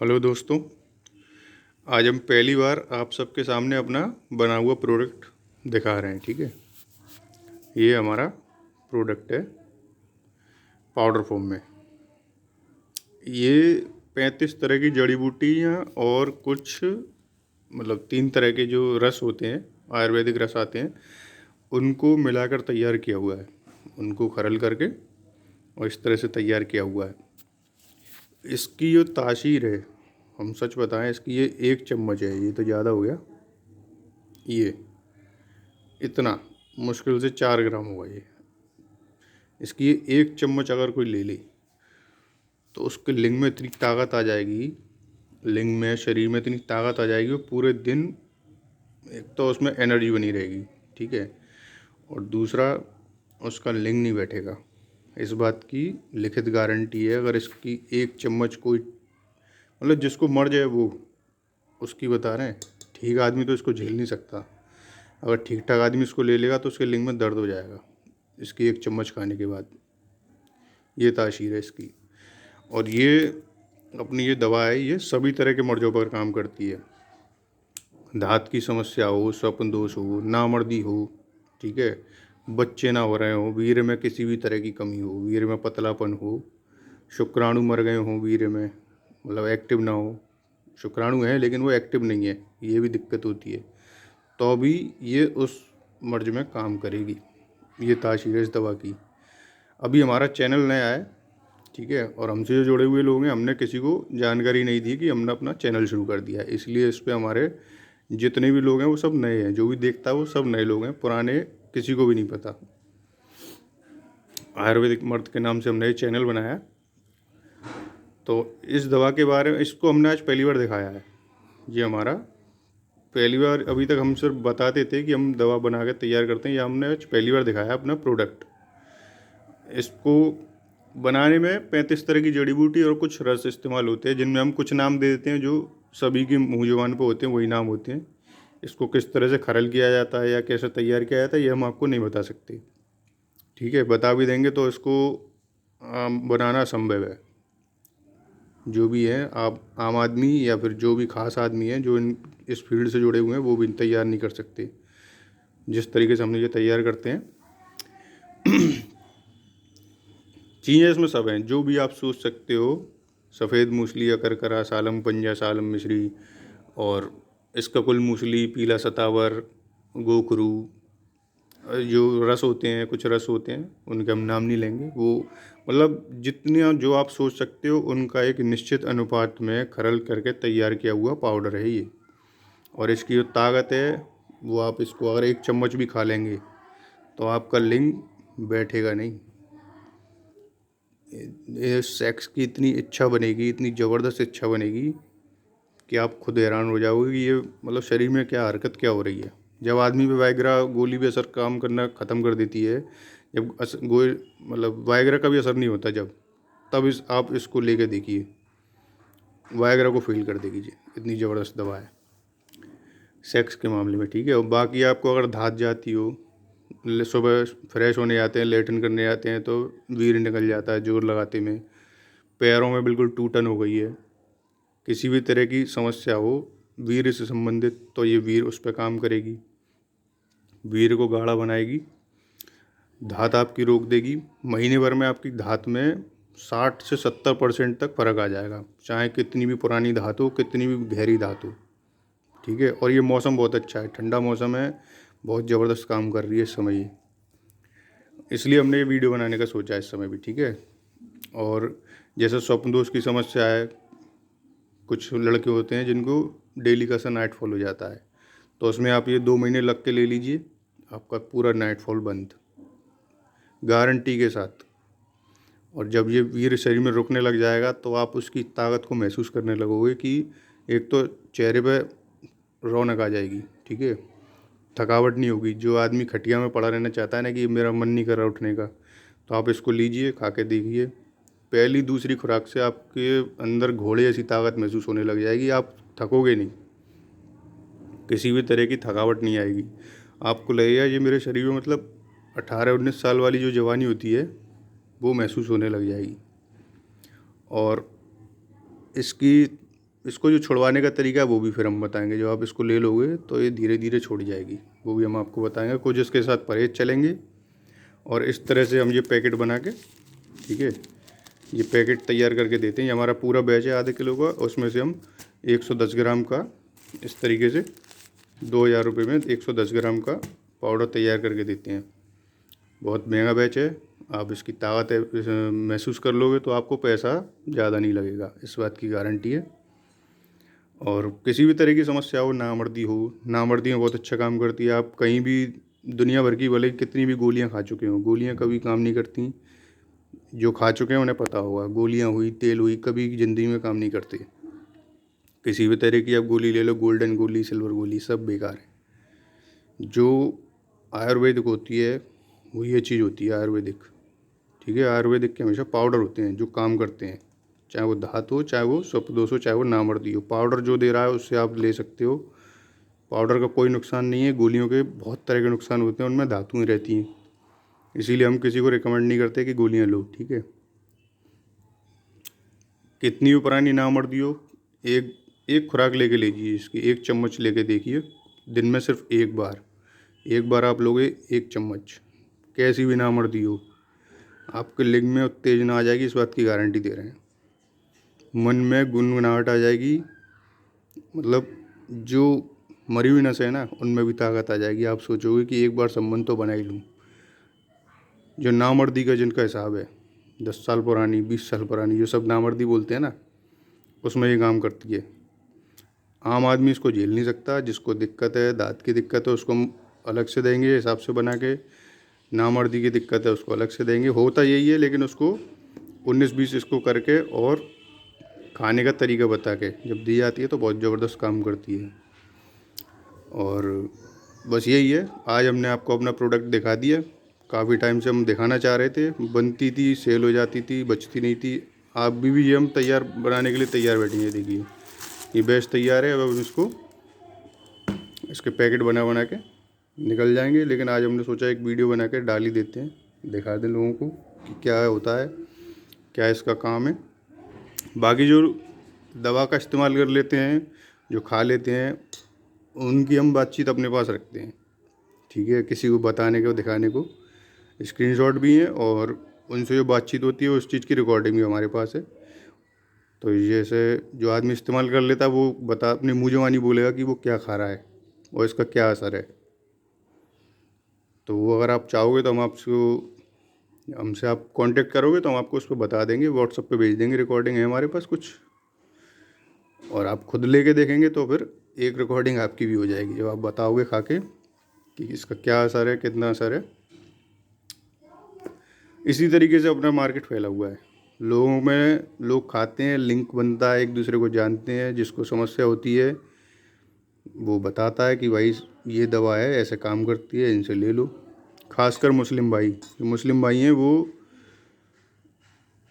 Hello दोस्तों, आज हम पहली बार आप सबके सामने अपना बना हुआ प्रोडक्ट दिखा रहे हैं। ठीक है, ये हमारा प्रोडक्ट है पाउडर फॉर्म में। ये 35 तरह की जड़ी बूटियाँ और कुछ 3 तरह के जो रस होते हैं, आयुर्वेदिक रस आते हैं, उनको मिलाकर तैयार किया हुआ है। उनको खरल करके और इस तरह से तैयार किया हुआ है। इसकी जो तासीर है, हम सच बताएं, इसकी ये 1 चम्मच है। ये तो ज़्यादा हो गया। ये इतना मुश्किल से 4 ग्राम होगा ये। इसकी ये 1 चम्मच अगर कोई ले ले तो उसके लिंग में इतनी ताकत आ जाएगी, लिंग में, शरीर में इतनी ताकत आ जाएगी, वो पूरे दिन एक तो उसमें एनर्जी बनी रहेगी। ठीक है, और दूसरा उसका लिंग नहीं बैठेगा। इस बात की लिखित गारंटी है। अगर इसकी 1 चम्मच कोई जिसको मर जाए वो, उसकी बता रहे हैं। ठीक आदमी तो इसको झेल नहीं सकता। अगर ठीक ठाक आदमी इसको ले लेगा तो उसके लिंग में दर्द हो जाएगा इसकी 1 चम्मच खाने के बाद। ये तासीर है इसकी। और ये अपनी ये दवा है, ये सभी तरह के मर्जों पर काम करती है। दांत की समस्या हो, स्वप्न दोष हो, नामर्दी हो, ठीक है, बच्चे ना हो रहे हो, वीर्य में किसी भी तरह की कमी हो, वीर्य में पतलापन हो, शुक्राणु मर गए हो, वीर्य में एक्टिव ना हो, शुक्राणु है लेकिन वो एक्टिव नहीं है, ये भी दिक्कत होती है, तो भी ये उस मर्ज में काम करेगी। ये तासीर है इस दवा की। अभी हमारा चैनल नया है, ठीक है, और हमसे जो जुड़े हुए लोग हैं, हमने किसी को जानकारी नहीं दी कि हमने अपना चैनल शुरू कर दिया है। इसलिए इस पे हमारे जितने भी लोग हैं वो सब नए हैं। जो भी देखता है वो सब नए लोग हैं, पुराने किसी को भी नहीं पता। आयुर्वेदिक मर्द के नाम से हमने ये चैनल बनाया। तो इस दवा के बारे में, इसको हमने आज पहली बार दिखाया है। ये हमारा पहली बार, अभी तक हम सिर्फ बताते थे कि हम दवा बना के तैयार करते हैं, या हमने आज पहली बार दिखाया अपना प्रोडक्ट। इसको बनाने में 35 तरह की जड़ी बूटी और कुछ रस इस्तेमाल होते हैं, जिनमें हम कुछ नाम दे देते हैं जो सभी की मुँह जुबान पे होते हैं, वही नाम होते हैं। इसको किस तरह से खरल किया जाता है या कैसे तैयार किया जाता है, ये हम आपको नहीं बता सकते। ठीक है, बता भी देंगे तो इसको बनाना असंभव है। जो भी है, आप आम आदमी या फिर जो भी खास आदमी है जो इस फील्ड से जुड़े हुए हैं, वो भी तैयार नहीं कर सकते जिस तरीके से हमने ये तैयार करते हैं। चीज़ें इसमें सब हैं जो भी आप सोच सकते हो। सफ़ेद मूसली, अकरकरा, सालम पंजा, सालम मिश्री, और इसका कुल मूसली, पीला सतावर, गोखरू, जो रस होते हैं, कुछ रस होते हैं, उनके हम नाम नहीं लेंगे। वो जितने जो आप सोच सकते हो उनका एक निश्चित अनुपात में खरल करके तैयार किया हुआ पाउडर है ये। और इसकी जो ताकत है वो, आप इसको अगर 1 चम्मच भी खा लेंगे तो आपका लिंग बैठेगा नहीं। ये सेक्स की इतनी इच्छा बनेगी, इतनी ज़बरदस्त इच्छा बनेगी कि आप खुद हैरान हो जाओगे कि ये शरीर में क्या हरकत क्या हो रही है। जब आदमी पे वाइग्रा गोली भी असर काम करना ख़त्म कर देती है, जब वाइग्रा का भी असर नहीं होता, जब तब आप इसको लेके देखिए, वाइग्रा को फील कर देगी। इतनी ज़बरदस्त दवा है सेक्स के मामले में। ठीक है, और बाकी आपको अगर धात जाती हो, सुबह फ्रेश होने जाते हैं, लेटन करने जाते हैं तो वीर निकल जाता है जोर लगाते में, पैरों में बिल्कुल टूटन हो गई है, किसी भी तरह की समस्या हो वीर से संबंधित, तो ये वीर उस पर काम करेगी, वीर को गाढ़ा बनाएगी, धात आपकी रोक देगी। महीने भर में आपकी धात में 60 से 70% तक फ़र्क आ जाएगा, चाहे कितनी भी पुरानी धात हो, कितनी भी गहरी धात हो। ठीक है, और ये मौसम बहुत अच्छा है, ठंडा मौसम है, बहुत ज़बरदस्त काम कर रही है इस समय ये। इसलिए हमने ये वीडियो बनाने का सोचा है इस समय भी। ठीक है, और जैसे स्वप्न दोष की समस्या है, कुछ लड़के होते हैं जिनको डेली का सा नाइट फॉल हो जाता है, तो उसमें आप ये 2 महीने लग के ले लीजिए, आपका पूरा नाइट फॉल बंद, गारंटी के साथ। और जब ये वीर शरीर में रुकने लग जाएगा तो आप उसकी ताकत को महसूस करने लगोगे कि एक तो चेहरे पे रौनक आ जाएगी। ठीक है, थकावट नहीं होगी। जो आदमी खटिया में पड़ा रहना चाहता है ना कि मेरा मन नहीं कर रहा उठने का, तो आप इसको लीजिए, खा के देखिए, पहली दूसरी खुराक से आपके अंदर घोड़े जैसी ताकत महसूस होने लग जाएगी। आप थकोगे नहीं, किसी भी तरह की थकावट नहीं आएगी। आपको लगेगा ये मेरे शरीर में 18-19 साल वाली जो जवानी होती है वो महसूस होने लग जाएगी। और इसकी इसको जो छुड़वाने का तरीका है वो भी फिर हम बताएंगे। जब आप इसको ले लोगे तो ये धीरे धीरे छूट जाएगी, वो भी हम आपको बताएंगे। कुछ इसके साथ परहेज चलेंगे और इस तरह से हम ये पैकेट बना के, ठीक है, ये पैकेट तैयार करके देते हैं। ये हमारा पूरा बैच है आधे किलो का, उसमें से हम 110 ग्राम का इस तरीके से 2000 रुपये में 110 ग्राम का पाउडर तैयार करके देते हैं। बहुत महंगा बैच है, आप इसकी ताकत महसूस कर लोगे तो आपको पैसा ज़्यादा नहीं लगेगा, इस बात की गारंटी है। और किसी भी तरह की समस्या हो, नामर्दी में बहुत अच्छा काम करती है। आप कहीं भी दुनिया भर की भले कितनी भी गोलियां खा चुके हो, गोलियां कभी काम नहीं करती। जो खा चुके हैं उन्हें पता होगा, गोलियां हुई, तेल हुई, कभी ज़िंदगी में काम नहीं करती। किसी भी तरह की आप गोली ले लो, गोल्डन गोली, सिल्वर गोली, सब बेकार है। जो आयुर्वेदिक होती है वो ये चीज़ होती है आयुर्वेदिक, ठीक है। आयुर्वेदिक के हमेशा पाउडर होते हैं जो काम करते हैं, चाहे वो धातु हो, चाहे वो सप्तदोष हो, चाहे वो नामर्दी हो। पाउडर जो दे रहा है उससे आप ले सकते हो, पाउडर का कोई नुकसान नहीं है। गोलियों के बहुत तरह के नुकसान होते हैं, उनमें धातुएं रहती हैं, इसीलिए हम किसी को रिकमेंड नहीं करते कि गोलियां लो, ठीक है। कितनी भी पुरानी नामर्दी हो, एक खुराक लेके लीजिए इसकी, 1 चम्मच लेके देखिए दिन में, सिर्फ एक बार आप लोगे 1 चम्मच, कैसी भी नामर्दी हो, आपके लिंग में उत्तेजना आ जाएगी, इस बात की गारंटी दे रहे हैं। मन में गुनगुनाहट आ जाएगी, मतलब जो मरी हुई नसें है ना उनमें भी ताकत आ जाएगी। आप सोचोगे कि एक बार संबंध तो बना ही लूँ। जो नामर्दी का जिनका हिसाब है 10 साल पुरानी, 20 साल पुरानी, जो सब नामर्दी बोलते हैं ना, उसमें ये काम करती है। आम आदमी इसको झेल नहीं सकता। जिसको दिक्कत है, दांत की दिक्कत है, उसको हम अलग से देंगे हिसाब से बना के। नामर्दी की दिक्कत है उसको अलग से देंगे। होता यही है, लेकिन उसको 19-20 इसको करके और खाने का तरीका बता के जब दी जाती है तो बहुत ज़बरदस्त काम करती है। और बस यही है, आज हमने आपको अपना प्रोडक्ट दिखा दिया। काफ़ी टाइम से हम दिखाना चाह रहे थे, बनती थी, सेल हो जाती थी, बचती नहीं थी। आप भी ये हम तैयार बनाने के लिए तैयार बैठेंगे। देखिए ये बैच तैयार है, अब हम इसके पैकेट बना बना के निकल जाएंगे। लेकिन आज हमने सोचा एक वीडियो बना के डाल ही देते हैं, दिखा दें लोगों को कि क्या होता है, क्या इसका काम है। बाकी जो दवा का इस्तेमाल कर लेते हैं, जो खा लेते हैं, उनकी हम बातचीत अपने पास रखते हैं, ठीक है। किसी को बताने को, दिखाने को स्क्रीनशॉट भी हैं, और उनसे जो बातचीत होती है उस चीज़ की रिकॉर्डिंग भी हमारे पास है। तो जैसे जो आदमी इस्तेमाल कर लेता है वो अपने मुँह जुबानी बोलेगा कि वो क्या खा रहा है और इसका क्या असर है। तो वो अगर आप चाहोगे तो हमसे आप कांटेक्ट करोगे तो हम आपको उस पर बता देंगे, व्हाट्सएप पे भेज देंगे। रिकॉर्डिंग है हमारे पास कुछ, और आप खुद लेके देखेंगे तो फिर एक रिकॉर्डिंग आपकी भी हो जाएगी जब आप बताओगे खा के कि इसका क्या असर है, कितना असर है। इसी तरीके से अपना मार्केट फैला हुआ है, लोगों में लोग खाते हैं, लिंक बनता है, एक दूसरे को जानते हैं। जिसको समस्या होती है वो बताता है कि भाई ये दवा है, ऐसे काम करती है, इनसे ले लो। खासकर मुस्लिम भाई, जो मुस्लिम भाई हैं वो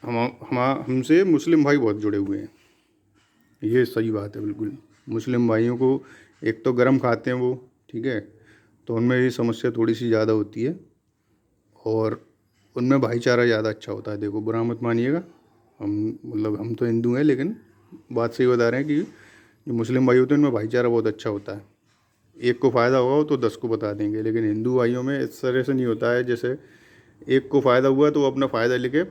हमसे मुस्लिम भाई बहुत जुड़े हुए हैं, ये सही बात है बिल्कुल। मुस्लिम भाइयों को एक तो गरम खाते हैं वो, ठीक है, तो उनमें ये समस्या थोड़ी सी ज़्यादा होती है, और उनमें भाईचारा ज़्यादा अच्छा होता है। देखो बुरा मत मानिएगा, हम तो हिंदू हैं, लेकिन बात सही बता रहे हैं कि जो मुस्लिम भाई होते हैं उनमें भाईचारा बहुत अच्छा होता है। एक को फ़ायदा होगा तो 10 को बता देंगे, लेकिन हिंदू भाइयों में इस तरह से नहीं होता है। जैसे एक को फ़ायदा हुआ तो वो अपना फ़ायदा लेके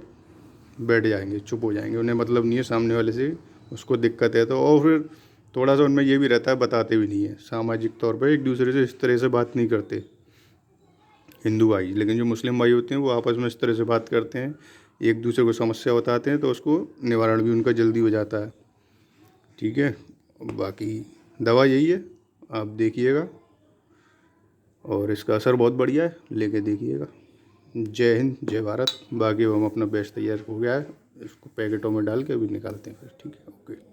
बैठ जाएंगे, चुप हो जाएंगे, उन्हें मतलब नहीं है सामने वाले से उसको दिक्कत है तो। और फिर थोड़ा सा उनमें ये भी रहता है, बताते भी नहीं है सामाजिक तौर पर, एक दूसरे से इस तरह से बात नहीं करते हिंदू भाई। लेकिन जो मुस्लिम भाई होते हैं वो आपस में इस तरह से बात करते हैं, एक दूसरे को समस्या बताते हैं, तो उसको निवारण भी उनका जल्दी हो जाता है, ठीक है। बाकी दवा यही है, आप देखिएगा, और इसका असर बहुत बढ़िया है, लेके देखिएगा। जय हिंद, जय भारत। बाकी हम अपना बैच तैयार हो गया है, इसको पैकेटों में डाल के अभी निकालते हैं फिर, ठीक है, ओके।